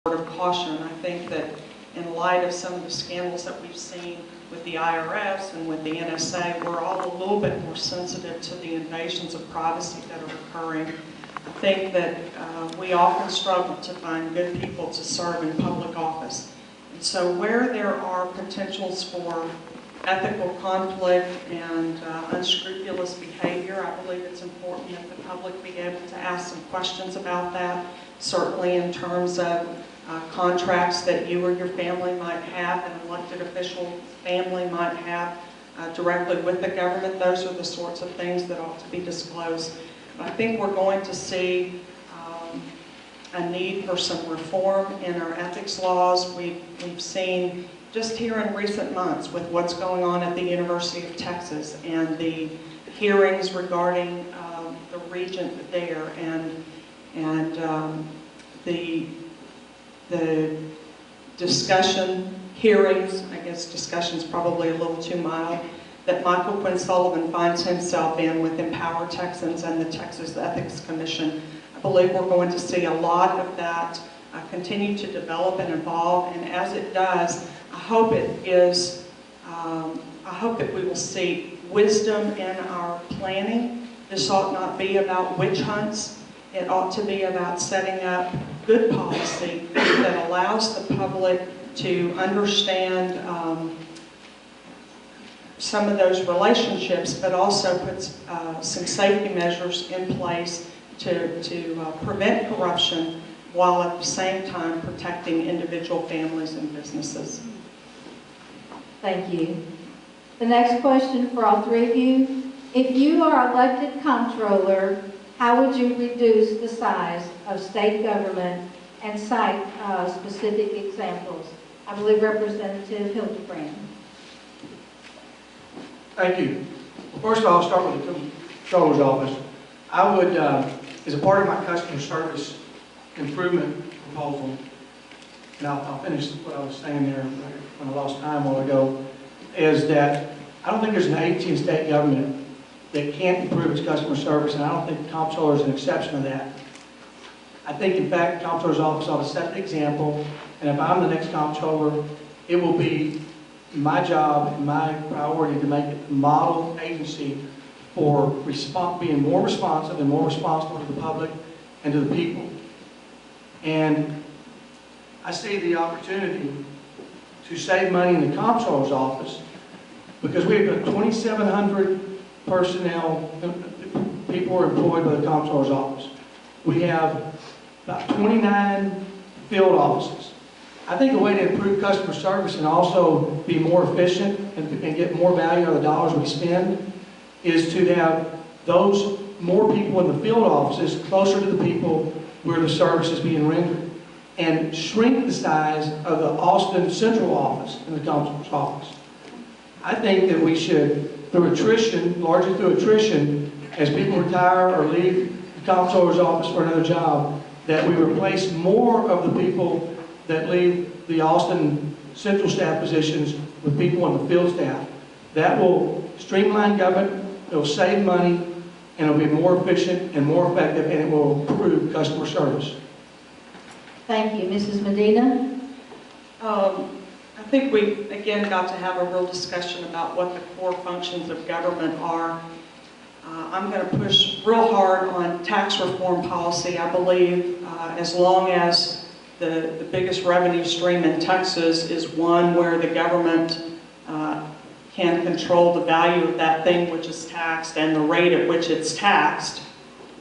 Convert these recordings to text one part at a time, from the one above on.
word of caution. I think that in light of some of the scandals that we've seen with the IRS and with the NSA, we're all a little bit more sensitive to the invasions of privacy that are occurring. I think that we often struggle to find good people to serve in public office. And so where there are potentials for ethical conflict and unscrupulous behavior, I believe it's important that the public be able to ask some questions about that, certainly in terms of contracts that you or your family might have, an elected official family might have directly with the government. Those are the sorts of things that ought to be disclosed. But I think we're going to see a need for some reform in our ethics laws. We've seen just here in recent months with what's going on at the University of Texas and the hearings regarding the regent there and the discussion, hearings, I guess discussion's probably a little too mild, that Michael Quinn Sullivan finds himself in with Empower Texans and the Texas Ethics Commission. I believe we're going to see a lot of that continue to develop and evolve, and as it does, I hope that we will see wisdom in our planning. This ought not be about witch hunts. It ought to be about setting up good policy that allows the public to understand some of those relationships, but also puts some safety measures in place to prevent corruption while at the same time protecting individual families and businesses. Thank you. The next question for all three of you. If you are elected comptroller, how would you reduce the size of state government and cite specific examples? I believe Representative Hildebrand. Thank you. Well, first of all, I'll start with the Comptroller's office. I would, as a part of my customer service improvement proposal, and I'll finish what I was saying there when I lost time a while ago, is that I don't think there's an agency in state government that can't improve its customer service, and I don't think the Comptroller is an exception to that. I think, in fact, the Comptroller's office ought to set the example, and if I'm the next Comptroller, it will be my job and my priority to make it a model agency for being more responsive and more responsible to the public and to the people. And I see the opportunity to save money in the Comptroller's office because we've got 2,700 personnel, people are employed by the Comptroller's office. We have about 29 field offices. I think a way to improve customer service and also be more efficient and get more value out of the dollars we spend is to have those more people in the field offices closer to the people where the service is being rendered, and shrink the size of the Austin Central office in the Comptroller's office. I think that we should, through attrition, largely through attrition, as people retire or leave the Comptroller's office for another job, that we replace more of the people that leave the Austin Central staff positions with people on the field staff. That will streamline government, it will save money, and it will be more efficient and more effective, and it will improve customer service. Thank you. Mrs. Medina? I think we, again, got to have a real discussion about what the core functions of government are. I'm going to push real hard on tax reform policy. I believe as long as the biggest revenue stream in Texas is one where the government can control the value of that thing which is taxed and the rate at which it's taxed,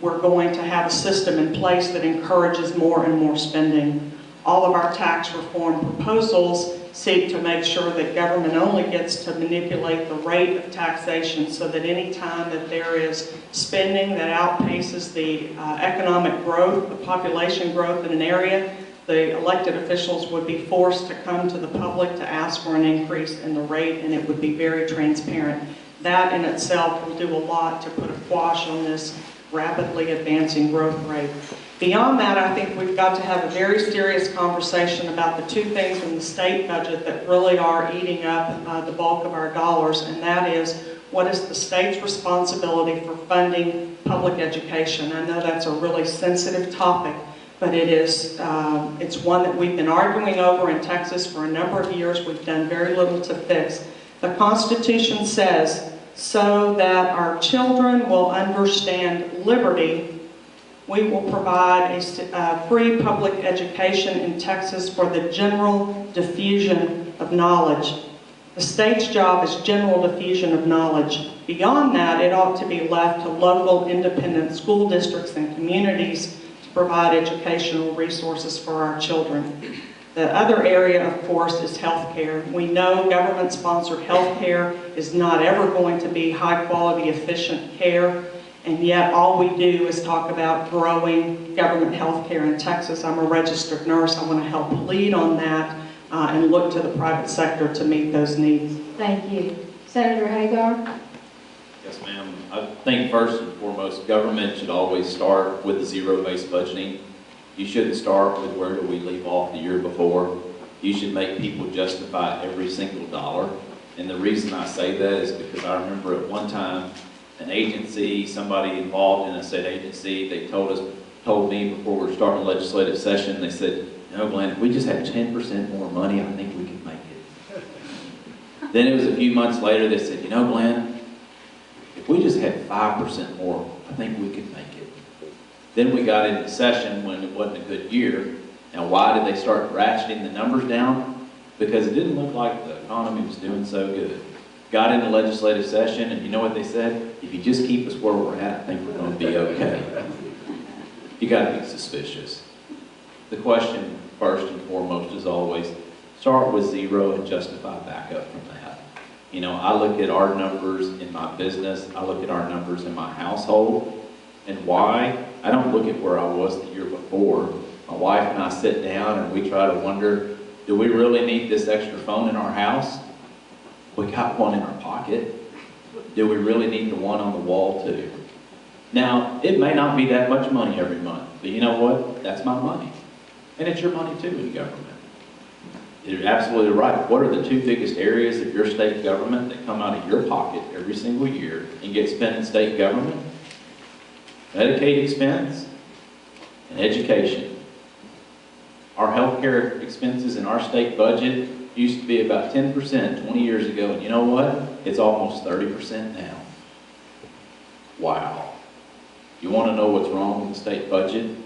we're going to have a system in place that encourages more and more spending. All of our tax reform proposals seek to make sure that government only gets to manipulate the rate of taxation so that any time that there is spending that outpaces the economic growth, the population growth in an area, the elected officials would be forced to come to the public to ask for an increase in the rate, and it would be very transparent. That in itself will do a lot to put a quash on this rapidly advancing growth rate. Beyond that, I think we've got to have a very serious conversation about the two things in the state budget that really are eating up the bulk of our dollars, and that is, what is the state's responsibility for funding public education? I know that's a really sensitive topic, but it's one that we've been arguing over in Texas for a number of years. We've done very little to fix. The Constitution says, so that our children will understand liberty, we will provide a free public education in Texas for the general diffusion of knowledge. The state's job is general diffusion of knowledge. Beyond that, it ought to be left to local independent school districts and communities to provide educational resources for our children. The other area, of course, is healthcare. We know government-sponsored healthcare is not ever going to be high-quality, efficient care, and yet all we do is talk about growing government healthcare in Texas. I'm a registered nurse. I want to help lead on that and look to the private sector to meet those needs. Thank you. Senator Hegar? Yes, ma'am. I think first and foremost, government should always start with the zero-based budgeting. You shouldn't start with where do we leave off the year before. You should make people justify every single dollar. And the reason I say that is because I remember at one time, an agency, somebody involved in a state agency, they told me before we were starting a legislative session, they said, no, Glenn, if we just had 10% more money, I think we could make it. Then it was a few months later, they said, you know, Glenn, if we just had 5% more, I think we could make it. Then we got into session when it wasn't a good year. Now, why did they start ratcheting the numbers down? Because it didn't look like the economy was doing so good. Got into legislative session, and you know what they said? If you just keep us where we're at, I think we're going to be okay. You got to be suspicious. The question, first and foremost, is always, start with zero and justify back up from that. You know, I look at our numbers in my business, I look at our numbers in my household, and why? I don't look at where I was the year before. My wife and I sit down and we try to wonder, do we really need this extra phone in our house? We got one in our pocket. Do we really need the one on the wall too? Now, it may not be that much money every month, but you know what? That's my money. And it's your money too in government. You're absolutely right. What are the two biggest areas of your state government that come out of your pocket every single year and get spent in state government? Medicaid expense and education. Our healthcare expenses in our state budget used to be about 10% 20 years ago, and you know what? It's almost 30% now. Wow. You want to know what's wrong with the state budget?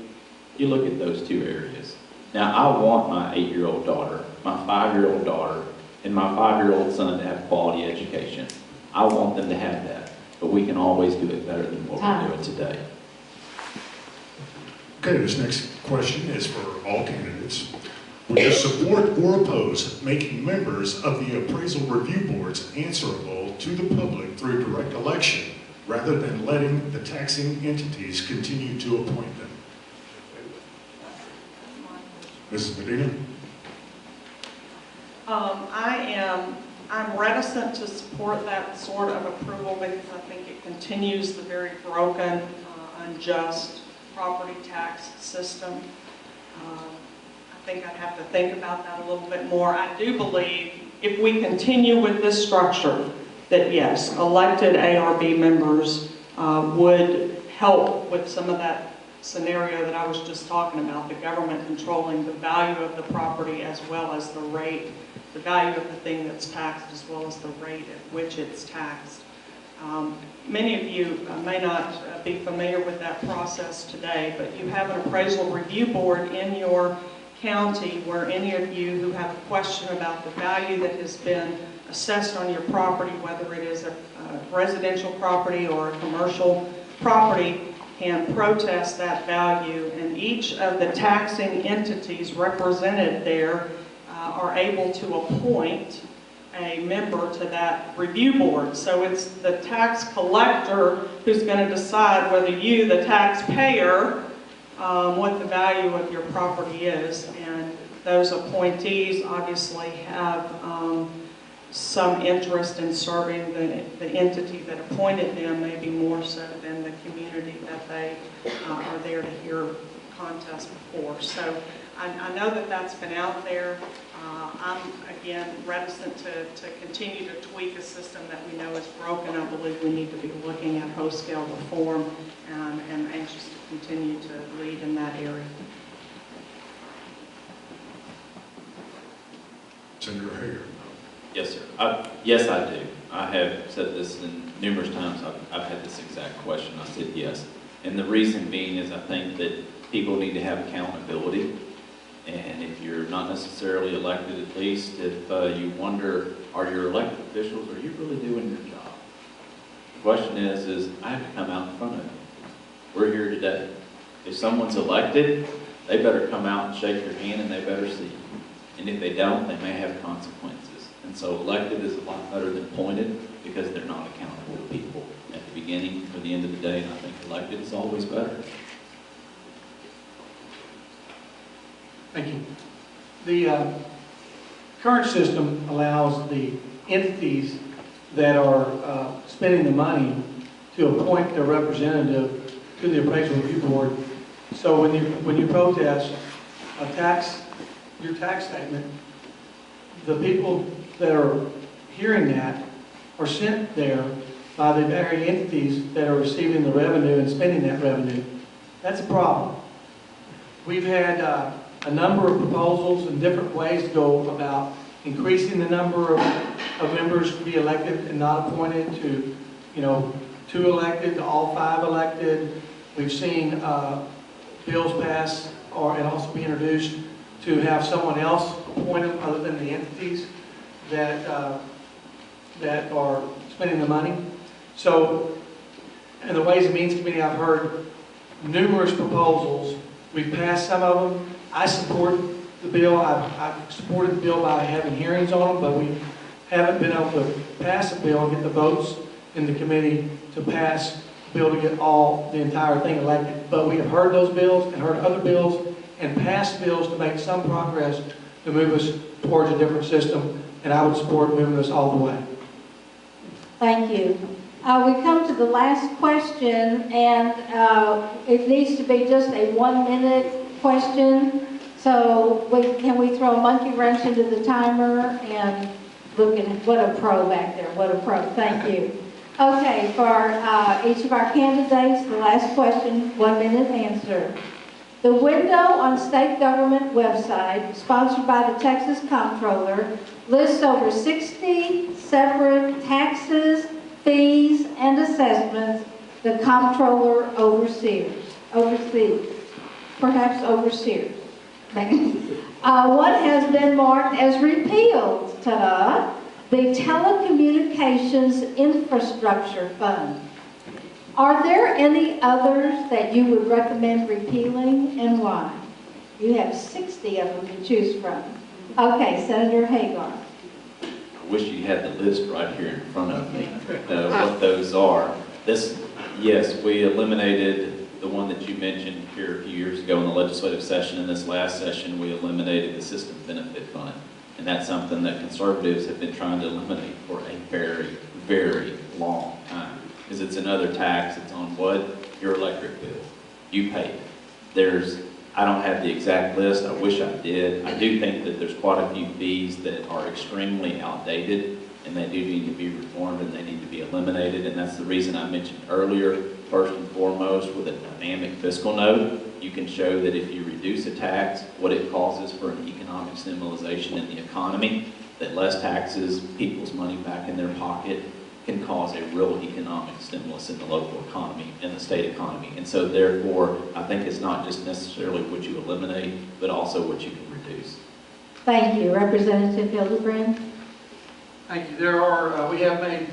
You look at those two areas. Now, I want my 8-year-old daughter, my 5-year-old daughter, and my 5-year-old son to have quality education. I want them to have that, but we can always do it better than what we're doing today. Okay, this next question is for all candidates. Would you support or oppose making members of the appraisal review boards answerable to the public through direct election, rather than letting the taxing entities continue to appoint them? Mrs. Medina? I'm reticent to support that sort of approval because I think it continues the very broken, unjust property tax system. I think I'd have to think about that a little bit more. I do believe if we continue with this structure, that yes, elected ARB members would help with some of that scenario that I was just talking about, the government controlling the value of the property as well as the rate, the value of the thing that's taxed as well as the rate at which it's taxed. Many of you may not be familiar with that process today, but you have an appraisal review board in your county where any of you who have a question about the value that has been assessed on your property, whether it is a residential property or a commercial property, can protest that value, and each of the taxing entities represented there are able to appoint a member to that review board. So it's the tax collector who's going to decide whether you, the taxpayer, what the value of your property is, and those appointees obviously have some interest in serving the entity that appointed them, maybe more so than the community that they are there to hear contests before. So I know that that's been out there. I'm, again, reticent to continue to tweak a system that we know is broken. I believe we need to be looking at whole-scale reform, and anxious to continue to lead in that area. Senator Hegar. Yes, sir. Yes, I do. I have said this numerous times. I've had this exact question. I said yes. And the reason being is I think that people need to have accountability. And if you're not necessarily elected, at least if you wonder, are your elected officials, are you really doing your job? The question is I have to come out in front of you. We're here today. If someone's elected, they better come out and shake your hand and they better see you. And if they don't, they may have consequences. And so elected is a lot better than appointed because they're not accountable to people at the beginning or the end of the day. And I think elected is always better. Thank you. The current system allows the entities that are spending the money to appoint their representative to the appraisal review board. So when you protest your tax statement, the people that are hearing that are sent there by the very entities that are receiving the revenue and spending that revenue. That's a problem. We've had a number of proposals and different ways to go about increasing the number of members to be elected and not appointed to, 2 elected to all 5 elected. We've seen bills pass and also be introduced to have someone else appointed other than the entities that are spending the money. So, in the Ways and Means Committee, I've heard numerous proposals. We've passed some of them. I support the bill. I've supported the bill by having hearings on them, but we haven't been able to pass the bill and get the votes in the committee to pass the bill to get the entire thing elected. But we have heard those bills and heard other bills and passed bills to make some progress to move us towards a different system, and I would support moving us all the way. Thank you. We come to the last question, and it needs to be just a 1-minute question. So can we throw a monkey wrench into the timer and look at what a pro back there, what a pro. Thank you. Okay, for each of our candidates, the last question, 1-minute answer. The window on state government website, sponsored by the Texas Comptroller, lists over 60 separate taxes, fees, and assessments the Comptroller oversees. Perhaps overseers. One has been marked as repealed, ta-da, the Telecommunications Infrastructure Fund. Are there any others that you would recommend repealing, and why? You have 60 of them to choose from. Okay, Senator Hegar. I wish you had the list right here in front of me, what those are. Yes, we eliminated the one that you mentioned here a few years ago in the legislative session. In this last session, we eliminated the System Benefit Fund. And that's something that conservatives have been trying to eliminate for a very, very long time. Because it's another tax. It's on what? Your electric bill. You pay it. I don't have the exact list. I wish I did. I do think that there's quite a few fees that are extremely outdated, and they do need to be reformed and they need to be eliminated. And that's the reason I mentioned earlier, first and foremost, with a dynamic fiscal note, you can show that if you reduce a tax, what it causes for an economic stimulation in the economy, that less taxes, people's money back in their pocket, can cause a real economic stimulus in the local economy, in the state economy. And so therefore, I think it's not just necessarily what you eliminate, but also what you can reduce. Thank you. Representative Hildebrand. Thank you. We have made